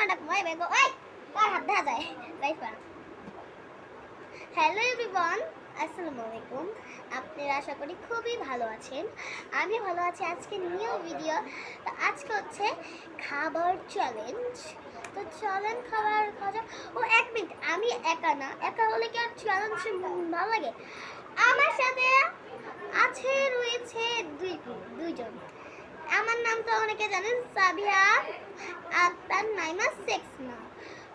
ডাকবো ভাই ভাই ওই কার হাত দেখা যায় রাইফা। হ্যালো এভরিওয়ান, আসসালামু আলাইকুম। আপনারা আশা করি খুবই ভালো আছেন। আমি ভালো আছি। আজকে নিউ ভিডিও। তো আজকে হচ্ছে খাবার চ্যালেঞ্জ। তো চলেন খাবার খাওয়া যাক। ও এক মিনিট, আমি একা না, একা হলে কি আর চ্যালেঞ্জ ভালো লাগে? আমার সাথে রয়েছে দুইজন। আমার নাম তো অনেকে জানেন, সাবিয়া আক্তার নাইমা সেক্সনা।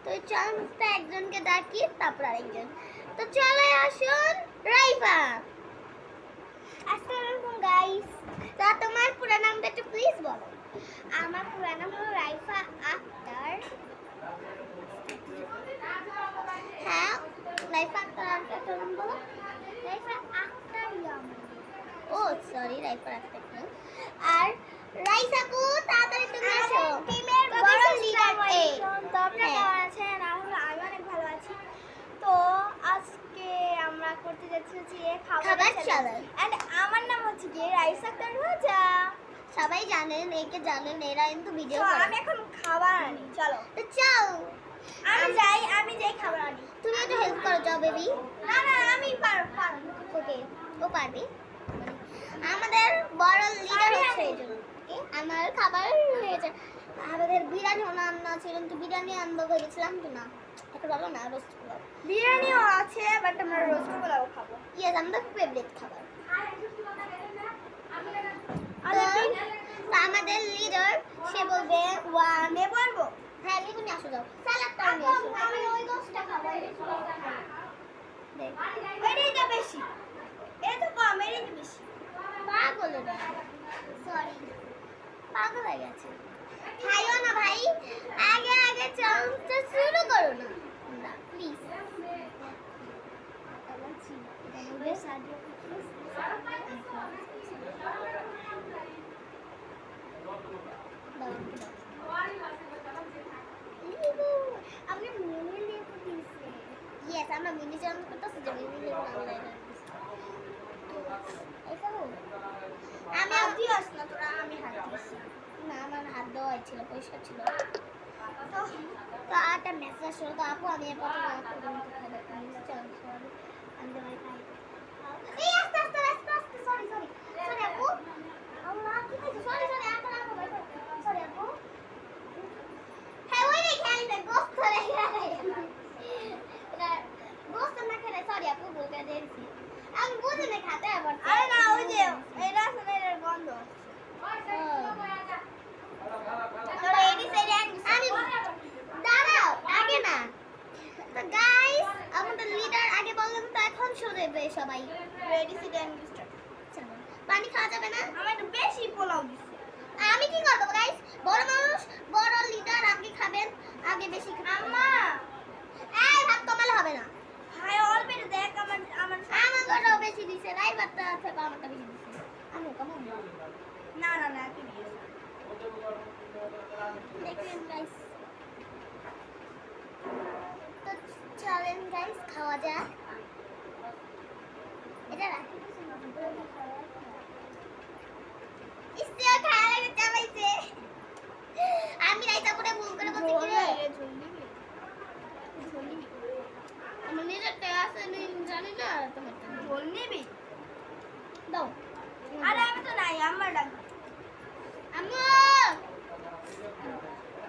তো চ্যালেঞ্জটা একজনকে ডাকি, তারপর আরেকজন। তো চলে আসুন রাইফা। আসসালামু আলাইকুম গাইস। তো তোমার পুরো নামটা একটু প্লিজ বলো। আমার পুরো নাম হলো রাইফা আক্তার। হ্যাঁ, রাইফা আক্তার একটা নাম বলো। রাইফা আক্তার ইয়ামিন। ও সরি, রাইফা আক্তার না। আর রাইসাকু তাড়াতাড়ি তুমি আসো। টিমের বড় লিডার এ। তো আপনারা কেমন আছেন? আমি অনেক ভালো আছি। তো আজকে আমরা করতে যাচ্ছি যে খাবার চ্যালেঞ্জ। এন্ড আমার নাম হচ্ছে কি রাইস আক্তার রাজা। সবাই জানেন, একে জানেন, এরা কিন্তু ভিডিও করে। আমি এখন খাবার আনি, চলো। তো চল। আমি যাই খাবার আনি। তুমি একটু হেল্প করো, যাও বেবি। না আমি পারবো। ওকে, ও পারবে। আমাদের বড় লিডার হচ্ছে এইজন। আমার খাবার হয়েছে। আমাদের বিরিয়ানি রান্না ছিল, কিন্তু বিরিয়ানি আনবো ভেবেছিলাম, তো না, এটা ভালো না, রোস্ট পোলাও। বিরিয়ানিও আছে, বাট আমরা রোস্ট পোলাও খাবো। ইয়েস, আমাদের ফেভারিট খাবার। তো আমাদের লিডার সে বলবে ওয়ান। বলবো? হ্যাঁ, লিখুন, আসো যাও। সালাদটা নিয়ে আসো। আমি ওই দোসটা খাবো। এটাই তো বেশি, এটা তো কম, এটাই তো বেশি। পাগল রে, সরি, পাগল হয়ে গেছে। খাইও না ভাই, আগে আগে চ্যালেঞ্জটা শুরু করো না প্লিজ। আমরা মিনি লেবু দিয়েছি। ইয়েস, আমরা মিনি চ্যালেঞ্জ করতেছি যে মিনি লেবু আমরা আমি হাত দিস না তোরা, আমি হাত দিয়েছি না, আমার হাত দেওয়া ছিল, পরিষ্কার ছিল। তো তো একটা মেসেজ আসলো, তো আপু আমি কত সরি আপু, আল্লাহ কি হয়েছে? সরি আপু। হ্যাঁ, ওই রে খেয়ালি দেখ, গোস্ত রে গোস্ত না খেলে সরি আপু, বলতে দিয়েছি আমি বুঝে না খাতে আবার। আরে না, ওই যে এটা আসলে এর গন্ধ। দাঁড়াও, আগে না। তো গাইস, আমাদের লিডার আগে বললাম, তো এখন শুনবে সবাই। Ready set and start. চলো, পানি খাওয়া যাবে না? আমার একটু বেশি পোলাও দিছে। আমি কি করব গাইস? বড় মানুষ, বড় লিডার, আগে খাবেন, আগে বেশি খাবেন। আম্মা, এই ভাত কমালে হবে না। হাই অলরেডি দেখ, আমারও বেশি দিছে, রাইবারটা আছে, আমারটা বেশি দিছে। আমি কমাবো না কি দিছে দেখেন গাইস। তো চলেন গাইস, খাওয়া যাক। এটা রাখি ইস্তিয়া খাওয়া লাগে চাবাইছে। আমি রাইতা করে ভুল করে বলতে কি রে? আমি নিজেরটা আছে জানি না, তোমার ঝোল নিবি দাও। আরে আমি তো নাই, আমার ডাক। আম্মু,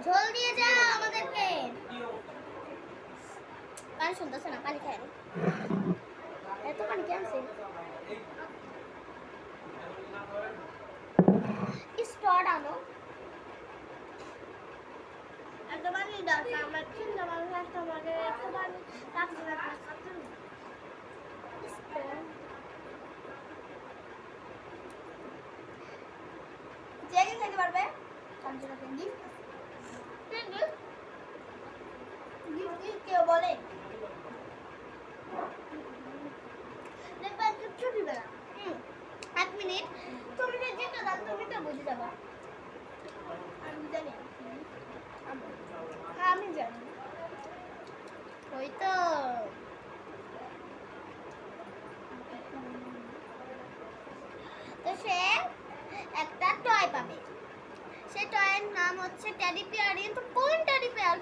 ঝোল দিয়ে যাও আমাদেরকে। পানি শুনতেছে না, পানি খায় না। এত পানি কে আনছে? স্টড আনো। এত পানি দরকার, আমরা চিন্তা মানুষ আসতে আমাদের এত পানি রাখতে রাখতে জেগে খেতে পারবে। কেউ বলে এক মিনিট, তুমি যেটা দাও তুমি তো বুঝে যাবো। আমি জানি, আমি জানি, ওই তো সে একটা টয় পাবে। সে টয়ের নাম হচ্ছে টেডি বিয়ার। কিন্তু কোন টেডি বিয়ার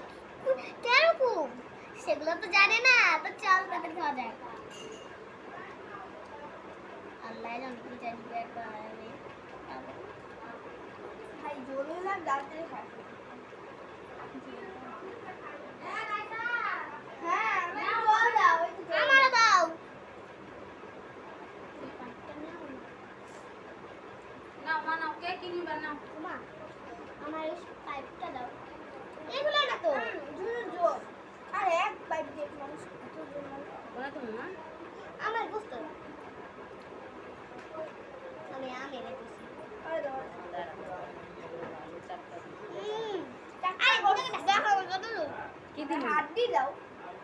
সেগুলো তো জানে না, তো চল তাদের খাওয়া যায়। আল্লাহ জানে কি জানি একবার ভাই জোরে না ডালতে খায়। হ্যাঁ আমি জল দাও ওই তো আমারও দাও। নাও মা নাও, কে কি নিবা নাও। মা আমার এই পাইপটা দাও। এগুলো না তো জোরে জোর আর এক বাইট দিয়ে মানুষ কত জোর মারে। বলে তুমি মা। আমার বুঝতে হবে। আমি রেখেছি। আরে দাও আরে দেখো কত কি দিন হাড্ডি দাও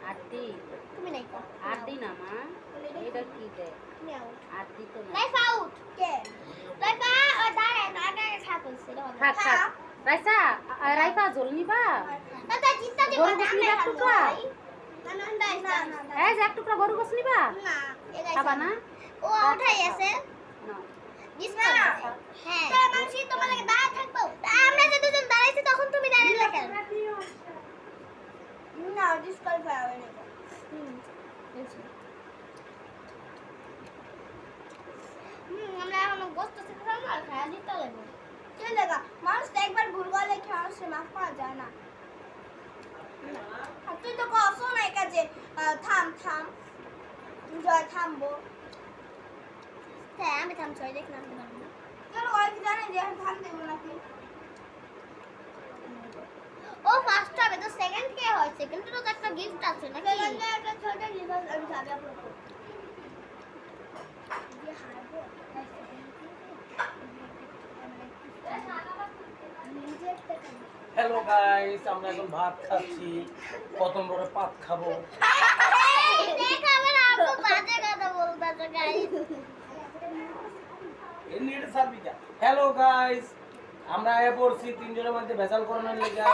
আটটি তুমি নাই কর। আটটি না মা, এটা কি দে নাও আটটি তো না। লাইফ আউট কে লাইফ আউট দাঁড়া দাঁড়া থাকুন সেটা হবে থাক থাক রাইসা রাইফা জল নিবা। দাদা জিততে যে গরু গোস নিবা এক টুকরা, না না না এই যে এক টুকরা গরু গোস নিবা না খাবা না। ও উঠাই আছে নাও জিততে হ্যাঁ তাহলে মানসি তোমার লাগে দাঁড়া থাকবো। আমরা যে দুজন দাঁড়াইছি তখন তুমি দাঁড়ালে কেন? না ডিসকালিফাই হবে না আমরা এখন গোস্ত থেকে খাবো আর খাওয়া দিতে লাগবে। কে লাগা মানুষ তো একবার ভুল করলে কি মানুষের মাফ করা যায় না। আর তুই তো কসো না কাজে থাম থাম জয় থামবো হ্যাঁ আমি থামছি দেখলাম তো পারবো না। কেন ওরা কি জানে যে এখন থাম দেবো নাকি ও ফার্স্ট হবে তো সেকেন্ড কে হয়? সেকেন্ড তো একটা গিফট আছে নাকি? সেখানে একটা ছোট রিভার্স আমি যাবে আপলোড করব দিয়ে হারবো নিজে একটা হ্যালো গাইস, আমরা এখন ভাত খাচ্ছি, প্রথম বড় পাত খাবো। দেখো আমার আপু বাজে কথা বলতেছে গাইস। এমনি এটা সার্ভি যা। হ্যালো গাইস, আমরা আয়া পড়ছি তিনজনের মধ্যে ভেজাল করানোর লেগা।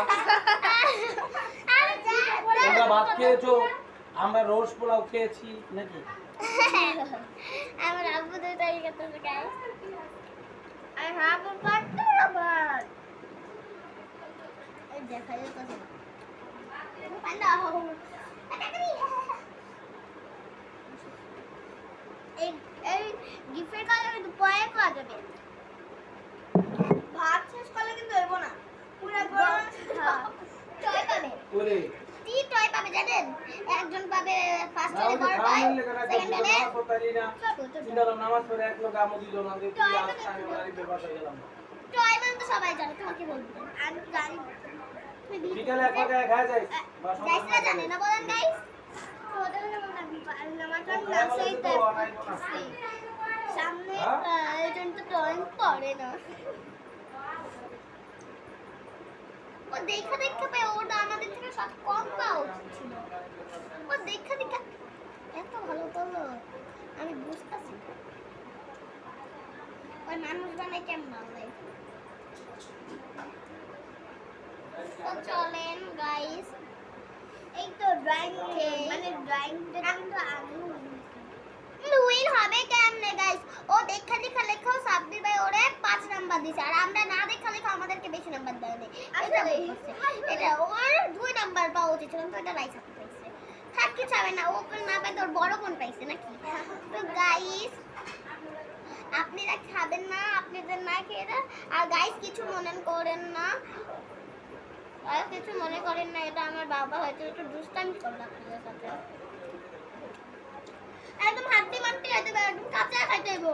আরে যা তোমরা ভাত খেয়েছো, আমরা রোজ পোলাও খেয়েছি নাকি? আমার আপু দুই তারিখ করতেছে গাইস। আর আপু পারতো আবার এই দেখা যাচ্ছে পান্ডা এই এই গিফটের কালার কিন্তু পরে পাওয়া যাবে। ভাত শেষ করলে কিন্তু হইব না পুরো গরম টয় পাবে ওরে টি টয় পাবে জানেন? একজন পাবে ফার্স্ট নাও হলে যে বড় টয়, খাওয়ানোর লেগা রাখা সেকেন্ড হলে নামাজ পড়তালি না। চিন্তা করলাম নামাজ পড়ে এক লোক আমও দিল না, দেখি টয় আজ আমি বাড়ি বেবাস হয়ে গেলাম। টয় মানে তো সবাই জানে, তোমাকে বলবো আমি জানি বিকালে এক ফাঁকে খাওয়া যায় বা গাইস না জানে না বলেন গাইস। ওদের নামাজ না সেই টাইপ করতেছি সামনে হ্যাঁ? একজন তো ড্রয়িং পড়ে না। ও দেখা দেখা পায় ওটা আমাদের থেকে সব কম পাওয়া উচিত ছিল। ও দেখা দেখা এত ভালো করলো আমি বুঝতেছি না। ওই মানুষ বানায় কেমন হবে? তো চলেন গাইস এই তো ড্রয়িং মানে ড্রয়িংটা কিন্তু আমি উইন হবে কেমনে গাইস? ও দেখা দেখা লেখাও সাব্বির ভাই ওরে 5 নাম্বার দিছে আর আমরা না দেখা লেখা আমাদেরকে বেশি নাম্বার দেয়নি। এটা বলছে এটা ওর 2 নাম্বার পাওয়া উচিত ছিল, কিন্তু এটা রাইসা পাইছে। থাক কিছু হবে না, ও না পাই তোর বড় বোন পাইছে নাকি? তো গাইস আপনারা খাবেন না, আপনাদের না খেয়ে দেন। আর গাইস কিছু মনে করেন না, আর কিছু মনে করেন না, এটা আমার বাবা হয়তো একটু দুষ্টামি করলো আপনাদের সাথে। একদম হাড্ডি মাড্ডি খাইতে হবে, একদম কাঁচা খাইতে হইব।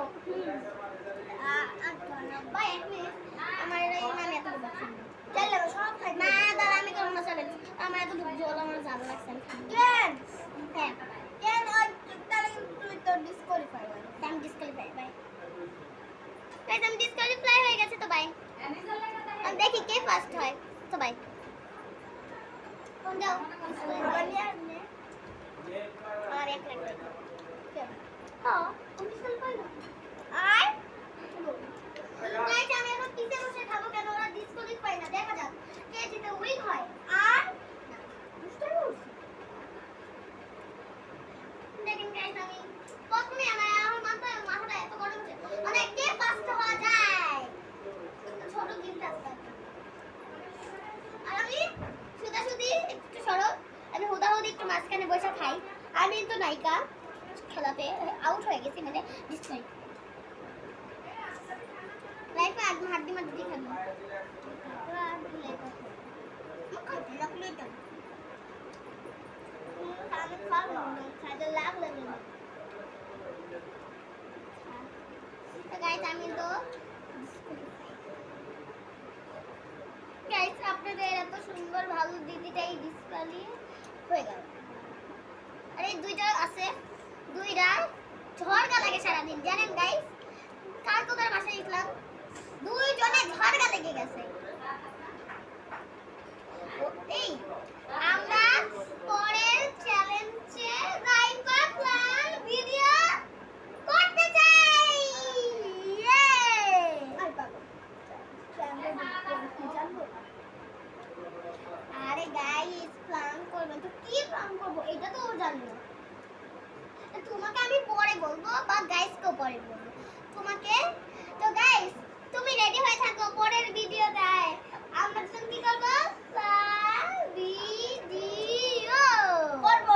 ভাই এক মিনিট, আমার এই মানে এত পছন্দ চাইলে সব খাই না, দাঁড়া আমি করবো না চলেন। আমার এত ঝোল আমার ভালো লাগছে না। কেন হ্যাঁ কেন ওই তাহলে তুই তো ডিসকোয়ালিফাই হলি আমি ডিসকালিফাই বাই গাইস, আমি ডিসকালিফাই হয়ে গেছে তো বাই। আমি দেখি কে ফার্স্ট হয় তো বাই। কোন যাও আবার নিয়ে আসবে আর এক লাগবে। হ্যাঁ আমি ডিসকালিফাই না আর গাইস আমি এখন পিছে বসে খাবো কেন? ওরা ডিসকালিফাই না, দেখা যাক কে জিতে উইন হয়। আর দেখেন গাইস আমি প্রথমে আমার মাথাটা এত গরম হচ্ছে মানে কে ফার্স্ট হওয়া যায়। ছোট গিফট আছে আর আমি সুদা সুদি একটু সরো, আমি হুদা হুদি বলি একটু মাঝখানে বসে খাই। আমি তো নায়িকা খেলাতে আউট হয়ে গেছি মানে ডিসকানেক্ট। লাইফে একদম হাড্ডি মাড্ডি খাবো। আমি খাবো না, খাইতে লাগলে না। তো গাইস আমি তো গাইস আপনাদের এত সুন্দর ভালো দিদিটাই ডিসকালি হয়ে গেল। আরে দুইটা আছে, দুইটা ঝড়গা লাগে সারাদিন জানেন গাইস। কাল তোদের বাসায় গেছিলাম, দুইজনে ঝড়গা লেগে গেছে। এই আমরা পরের চ্যালেঞ্জে রাইপা প্ল্যান ভিডিও করতে চাই। ইয়ে আরে গাইস প্ল্যান করবেন তো কি প্ল্যান করব এটা তো জানি না। তোমাকে আমি পরে বলবো বা গাইসকেও পরে বলবো তোমাকে। তো গাইস তুমি রেডি হয়ে থাকো পরের ভিডিও দেয় আমরা তুমি কি করব ভিডিও করব।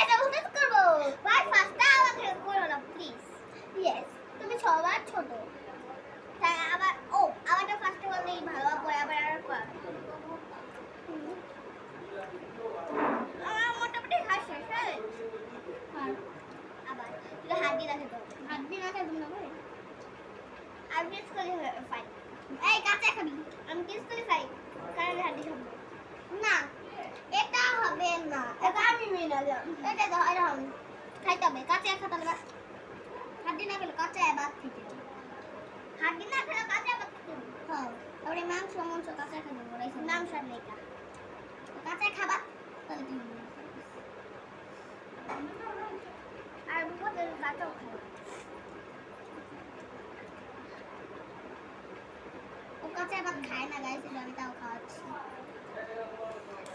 এটা বলতে করব ভাই ফার্স্টটা আমাকে করো না প্লিজ। ইয়েস তুমি সবার ছোট তাই আবার ও আমারটা ফার্স্টে বললেই ভালো পরে আবার আর করা আমার মোটামুটি হাসি হ্যাঁ আবার তুই হাড্ডি রাখে দাও হাড্ডি রাখে দাও না ভাই আর কিস করে ফাইন এই কাঁচা খাবি আমি কিস করে খাই কারণ হাড্ডি খাবো না এটা হবে না এটা আমি মেনে যাব এটা দাও এটা হবে খাইতে হবে কাঁচা খাতা না হাড্ডি না খেলে কাঁচা বাদ খেতে হাড্ডি না খেলে কাঁচা বাদ খেতে হ্যাঁ তারপরে মাংস মাংস কাঁচা খাবো রাইস মাংস আর নেই কাঁচা খাবা তাহলে তুমি আর বুঝতে কাঁচাও খাবো ও কাঁচা ভাত খায় না গাইস আমি তাও খাওয়াচ্ছি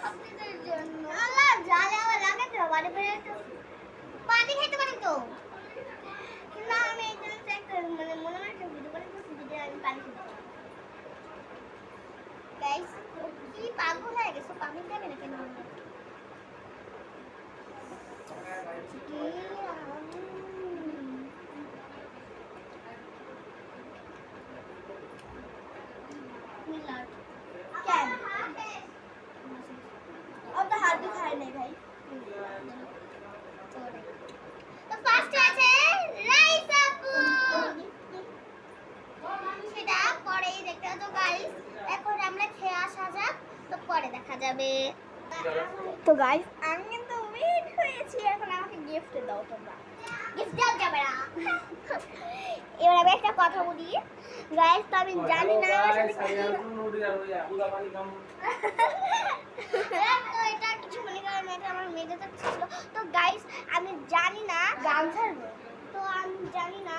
আপনাদের জন্য আল্লাহ জালে আমার লাগে তো বাড়ি বেড়ে তো পানি খেতে পারি তো না আমি এখানে চেক করে মানে মনে হয় একটা ভিডিও করে দিচ্ছি যে আমি পানি খেতে গাইস কি পাগল হয়ে গেছে পানি খাবে না কেন কেন ও তো হাড্ডি খায় নাই ভাই তো ফার্স্ট আছে রাইস আপু সেটা পরেই দেখতে তো গাইস এখন আমরা খেয়ে আসা যাক তো পরে দেখা যাবে। তো গাইস আমি কিন্তু ওয়েট হয়েছি এখন আমাকে গিফট দাও তোমরা গিফট দাও যাবে না এবার আমি একটা কথা বলি গাইস তো আমি জানি না তো এটা কিছু মনে করেন এটা আমার মেয়েদের তো ছিল তো গাইস আমি জানি না গান ছাড়বো তো আমি জানি না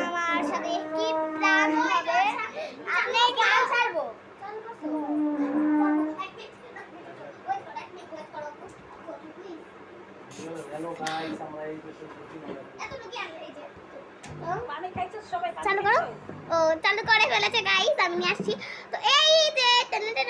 আমার সাথে কি প্ল্যান হবে আমি গান ছাড়বো হ্যালো গাইস আমরা এই বিষয়ে কিছু বলবো এতটুকু আমি এই যে পানি খাইছো সবাই চালু করো ও চালু করে ফেলেছে গাইস আমি নিয়ে আসছি তো এই যে টাটা